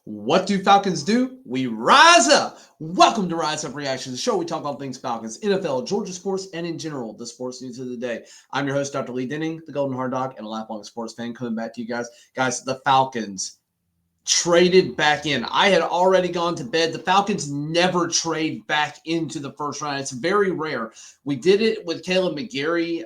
What do Falcons do? We rise up. Welcome to Rise Up Reactions, the show where we talk about things Falcons, NFL, Georgia sports, and in general, the sports news of the day. I'm your host, Dr. Lee Denning, the Golden Hard Dog, and a lifelong sports fan coming back to you guys. Guys, the Falcons traded back in. I had already gone to bed. The Falcons never trade back into the first round. It's very rare. We did it with Caleb McGarry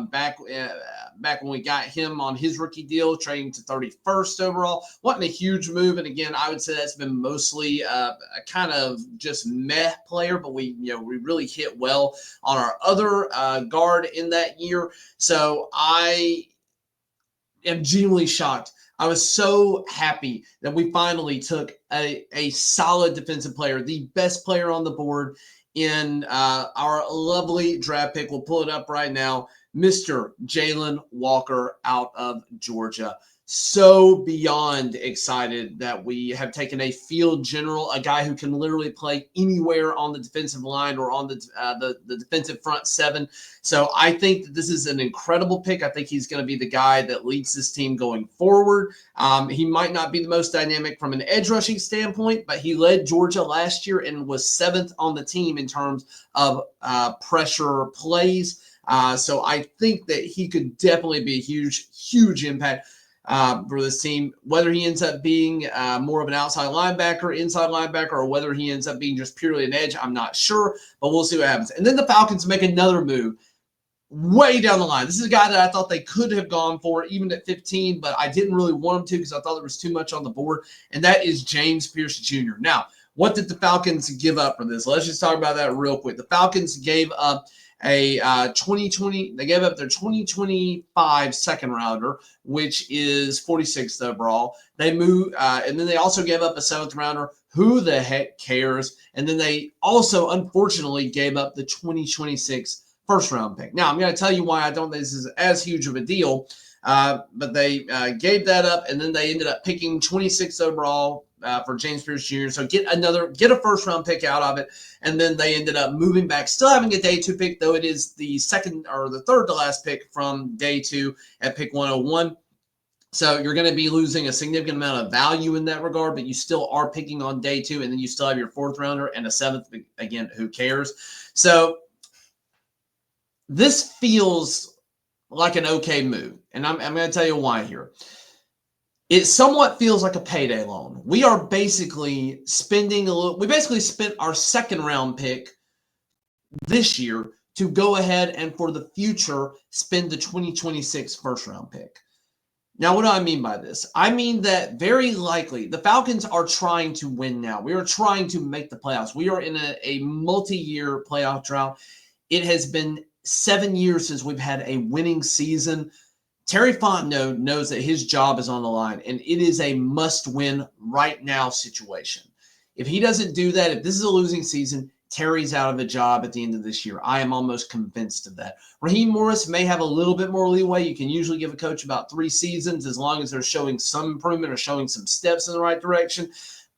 back when we got him on his rookie deal, trading to 31st overall. Wasn't a huge move, and again, I would say that's been mostly a kind of just meh player, but we really hit well on our other guard in that year. So I am genuinely shocked. I was so happy that we finally took a solid defensive player, the best player on the board in our lovely draft pick. We'll pull it up right now. Mr. Jalen Walker out of Georgia. So beyond excited that we have taken a field general, a guy who can literally play anywhere on the defensive line or on the defensive front seven. So I think that this is an incredible pick. I think he's going to be the guy that leads this team going forward. He might not be the most dynamic from an edge rushing standpoint, but he led Georgia last year and was 7th on the team in terms of pressure plays. So I think that he could definitely be a huge impact for this team. Whether he ends up being more of an outside linebacker, inside linebacker, or whether he ends up being just purely an edge, I'm not sure, but we'll see what happens. And then the Falcons make another move way down the line. This is a guy that I thought they could have gone for even at 15, but I didn't really want him to because I thought there was too much on the board, and that is James Pierce Jr. Now, what did the Falcons give up for this? Let's just talk about that real quick. The Falcons gave up they gave up their 2025 second rounder, which is 46th overall. They moved, and then they also gave up a 7th rounder. Who the heck cares? And then they also, unfortunately, gave up the 2026 first round pick. Now, I'm going to tell you why I don't think this is as huge of a deal, but they gave that up, and then they ended up picking 26th overall for James Pierce Jr. So get a first round pick out of it. And then they ended up moving back, still having a day 2 pick, though it is the second or the third to last pick from day 2 at pick 101. So you're going to be losing a significant amount of value in that regard, but you still are picking on day 2, and then you still have your 4th rounder and a 7th. Again, who cares? So this feels like an okay move, and I'm going to tell you why here. It somewhat feels like a payday loan. We are basically spending we basically spent our second round pick this year to go ahead and for the future spend the 2026 first round pick. Now, what do I mean by this? I mean that very likely the Falcons are trying to win now. We are trying to make the playoffs. We are in a multi-year playoff drought. It has been 7 years since we've had a winning season. Terry Fontenot knows that his job is on the line, and it is a must-win right now situation. If he doesn't do that, if this is a losing season, Terry's out of a job at the end of this year. I am almost convinced of that. Raheem Morris may have a little bit more leeway. You can usually give a coach about 3 seasons as long as they're showing some improvement or showing some steps in the right direction.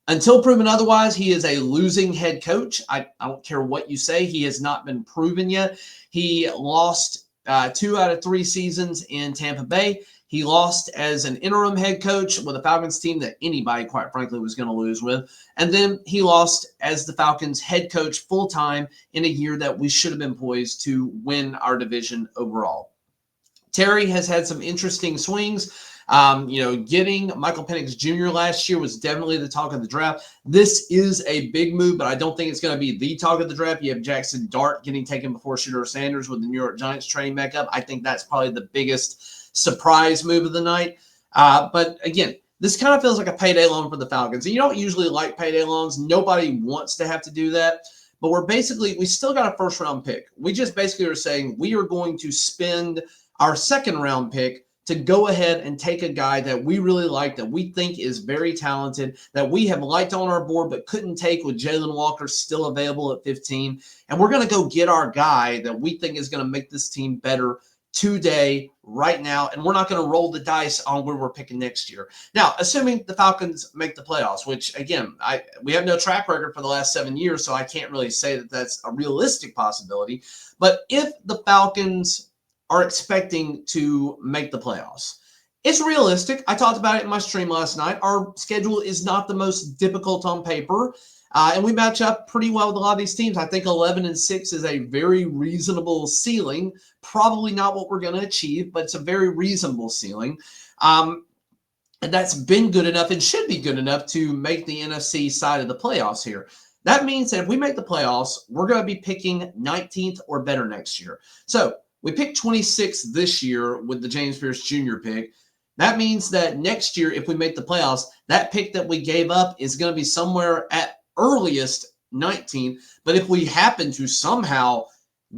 Until proven otherwise, he is a losing head coach. I don't care what you say. He has not been proven yet. He lost 2 out of 3 seasons in Tampa Bay. He lost as an interim head coach with a Falcons team that anybody, quite frankly, was going to lose with. And then he lost as the Falcons head coach full-time in a year that we should have been poised to win our division overall. Terry has had some interesting swings. Getting Michael Penix Jr. last year was definitely the talk of the draft. This is a big move, but I don't think it's going to be the talk of the draft. You have Jackson Dart getting taken before Shedeur Sanders with the New York Giants training back up. I think that's probably the biggest surprise move of the night. But again, this kind of feels like a payday loan for the Falcons. And you don't usually like payday loans. Nobody wants to have to do that. But we still got a first round pick. We just basically are saying we are going to spend our second round pick to go ahead and take a guy that we really like, that we think is very talented, that we have liked on our board but couldn't take with Jalen Walker still available at 15. And we're going to go get our guy that we think is going to make this team better today, right now, and we're not going to roll the dice on where we're picking next year. Now, assuming the Falcons make the playoffs, which, again, we have no track record for the last 7 years, so I can't really say that that's a realistic possibility. But if the Falcons are expecting to make the playoffs, It's realistic. I talked about it in my stream last night. Our schedule is not the most difficult on paper, and we match up pretty well with a lot of these teams. I think 11-6 is a very reasonable ceiling. Probably not what we're going to achieve, but it's a very reasonable ceiling. And that's been good enough and should be good enough to make the NFC side of the playoffs here. That means that if we make the playoffs, we're going to be picking 19th or better next year. So we picked 26th this year with the James Pierce Jr. pick. That means that next year, if we make the playoffs, that pick that we gave up is going to be somewhere at earliest 19. But if we happen to somehow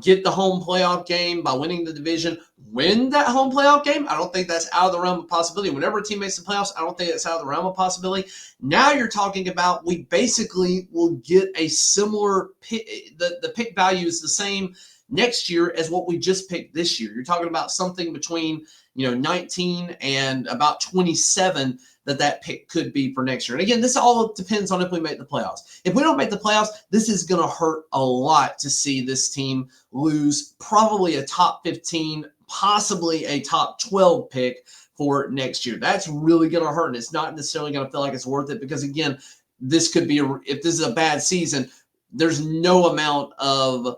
get the home playoff game by winning the division, win that home playoff game, I don't think that's out of the realm of possibility. Whenever a team makes the playoffs, I don't think it's out of the realm of possibility. Now you're talking about we basically will get a similar pick. The pick value is the same next year as what we just picked this year. You're talking about something between 19 and about 27 that pick could be for next year. And again, this all depends on if we make the playoffs. If we don't make the playoffs, this is going to hurt a lot to see this team lose probably a top 15, possibly a top 12 pick for next year. That's really going to hurt, and it's not necessarily going to feel like it's worth it because, again, this could be, if this is a bad season, there's no amount of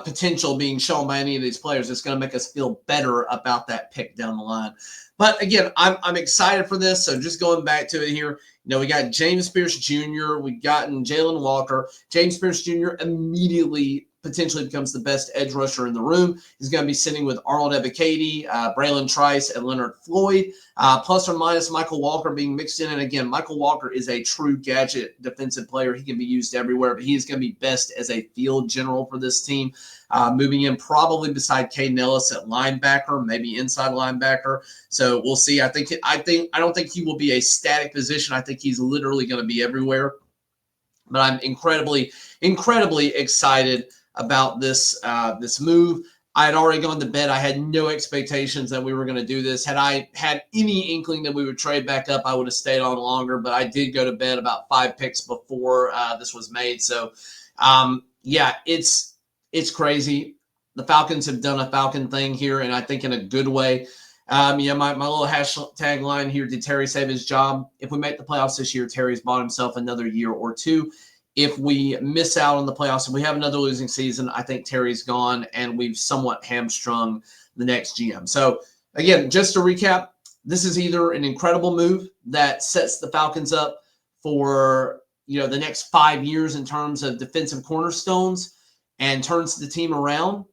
potential being shown by any of these players that's going to make us feel better about that pick down the line. But again, I'm excited for this. So just going back to it here, we got James Pierce Jr., we've gotten Jalen Walker. James Pierce Jr. immediately potentially becomes the best edge rusher in the room. He's going to be sitting with Arnold Ebiketie, Braylon Trice, and Leonard Floyd, plus or minus Michael Walker being mixed in. And again, Michael Walker is a true gadget defensive player. He can be used everywhere, but he's going to be best as a field general for this team. Moving in probably beside Caden Ellis at linebacker, maybe inside linebacker. So we'll see. I don't think he will be a static position. I think he's literally going to be everywhere. But I'm incredibly excited about this move. I had already gone to bed. I had no expectations that we were going to do this. Had I had any inkling that we would trade back up, I would have stayed on longer. But I did go to bed about 5 picks before this was made. So, yeah, it's crazy. The Falcons have done a Falcon thing here, and I think in a good way. My little hashtag line here, did Terry save his job? If we make the playoffs this year, Terry's bought himself another year or two. If we miss out on the playoffs and we have another losing season, I think Terry's gone, and we've somewhat hamstrung the next GM. So, again, just to recap, this is either an incredible move that sets the Falcons up for the next 5 years in terms of defensive cornerstones and turns the team around.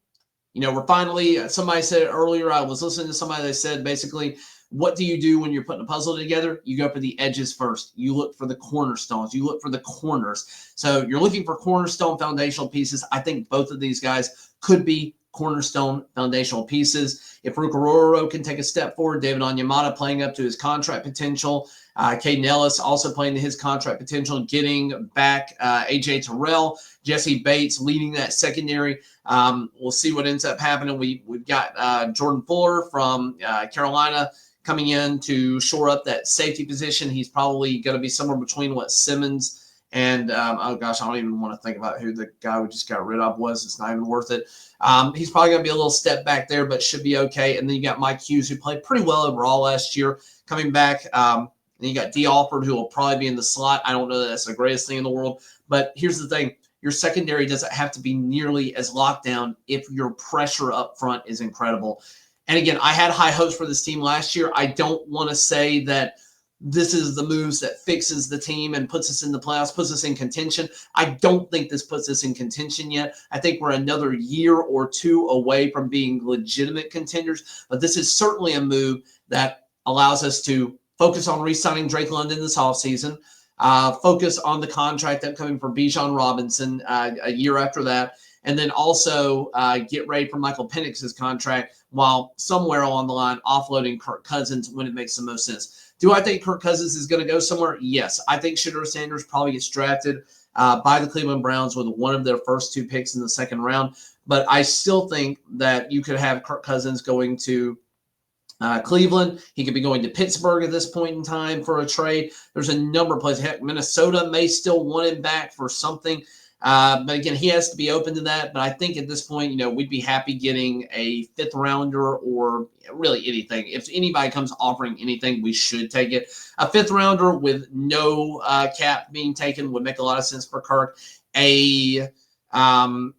We're finally, somebody said it earlier, I was listening to somebody that said basically, what do you do when you're putting a puzzle together? You go for the edges first. You look for the cornerstones. You look for the corners. So you're looking for cornerstone foundational pieces. I think both of these guys could be cornerstone foundational pieces. If Rukaroro can take a step forward, David Onyemata playing up to his contract potential, Caden Ellis also playing to his contract potential, getting back A.J. Terrell, Jesse Bates leading that secondary. We'll see what ends up happening. We've got Jordan Fuller from Carolina coming in to shore up that safety position. He's probably going to be somewhere between what Simmons and, I don't even want to think about who the guy we just got rid of was. It's not even worth it. He's probably going to be a little step back there, but should be okay. And then you got Mike Hughes, who played pretty well overall last year, coming back. And you got D. Alford, who will probably be in the slot. I don't know that that's the greatest thing in the world. But here's the thing. Your secondary doesn't have to be nearly as locked down if your pressure up front is incredible. And again, I had high hopes for this team last year. I don't want to say that this is the moves that fixes the team and puts us in the playoffs, puts us in contention. I don't think this puts us in contention yet. I think we're another year or two away from being legitimate contenders. But this is certainly a move that allows us to focus on re-signing Drake London this offseason, focus on the contract upcoming for Bijan Robinson a year after that, and then also get ready for Michael Penix's contract while somewhere along the line offloading Kirk Cousins when it makes the most sense. Do I think Kirk Cousins is going to go somewhere? Yes. I think Shedeur Sanders probably gets drafted by the Cleveland Browns with one of their first 2 picks in the second round. But I still think that you could have Kirk Cousins going to Cleveland. He could be going to Pittsburgh at this point in time for a trade. There's a number of places. Heck, Minnesota may still want him back for something. But again, he has to be open to that. But I think at this point, we'd be happy getting a 5th rounder or really anything. If anybody comes offering anything, we should take it. A 5th rounder with no cap being taken would make a lot of sense for Kirk. A 5th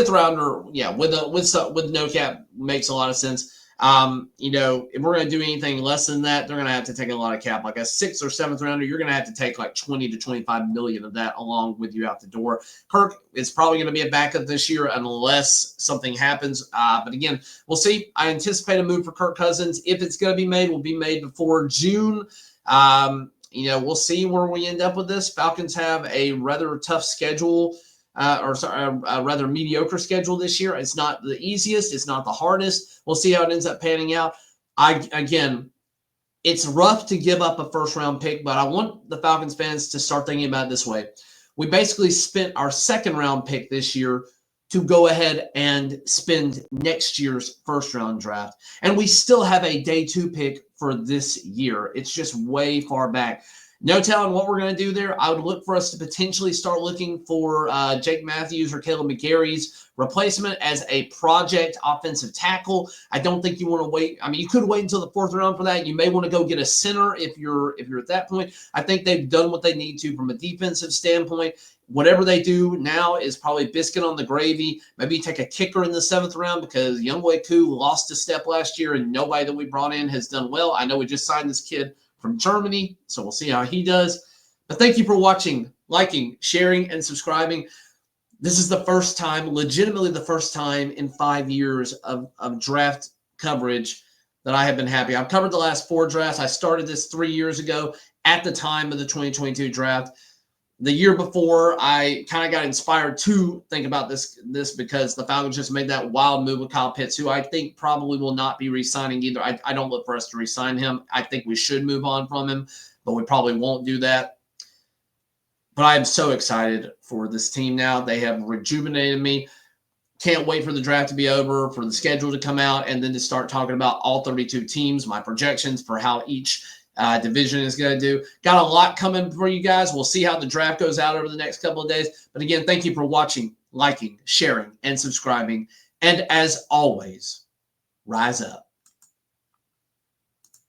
rounder, yeah, with no cap makes a lot of sense. If we're going to do anything less than that, they're going to have to take a lot of cap. Like a 6th or 7th rounder, you're going to have to take like 20 to 25 million of that along with you out the door. Kirk is probably going to be a backup this year unless something happens. But again, we'll see. I anticipate a move for Kirk Cousins. If it's going to be made, will be made before June. We'll see where we end up with this. Falcons have a rather tough schedule. A rather mediocre schedule this year. It's not the easiest. It's not the hardest. We'll see how it ends up panning out. Again, it's rough to give up a 1st-round pick, but I want the Falcons fans to start thinking about it this way. We basically spent our 2nd-round pick this year to go ahead and spend next year's 1st-round draft. And we still have a day 2 pick for this year. It's just way far back. No telling what we're going to do there. I would look for us to potentially start looking for Jake Matthews or Caleb McGarry's replacement as a project offensive tackle. I don't think you want to wait. I mean, you could wait until the 4th round for that. You may want to go get a center if you're at that point. I think they've done what they need to from a defensive standpoint. Whatever they do now is probably biscuit on the gravy. Maybe take a kicker in the 7th round because Younghoe Koo lost a step last year and nobody that we brought in has done well. I know we just signed this kid from Germany, so we'll see how he does. But thank you for watching, liking, sharing, and subscribing. This is the first time, legitimately the first time in 5 years of draft coverage that I have been happy. I've covered the last 4 drafts. I started this 3 years ago at the time of the 2022 draft. The year before, I kind of got inspired to think about this because the Falcons just made that wild move with Kyle Pitts, who I think probably will not be re-signing either. I don't look for us to re-sign him. I think we should move on from him, but we probably won't do that. But I am so excited for this team now. They have rejuvenated me. Can't wait for the draft to be over, for the schedule to come out, and then to start talking about all 32 teams, my projections for how each division is going to do. Got a lot coming for you guys. We'll see how the draft goes out over the next couple of days. But again, thank you for watching, liking, sharing, and subscribing. And as always, rise up.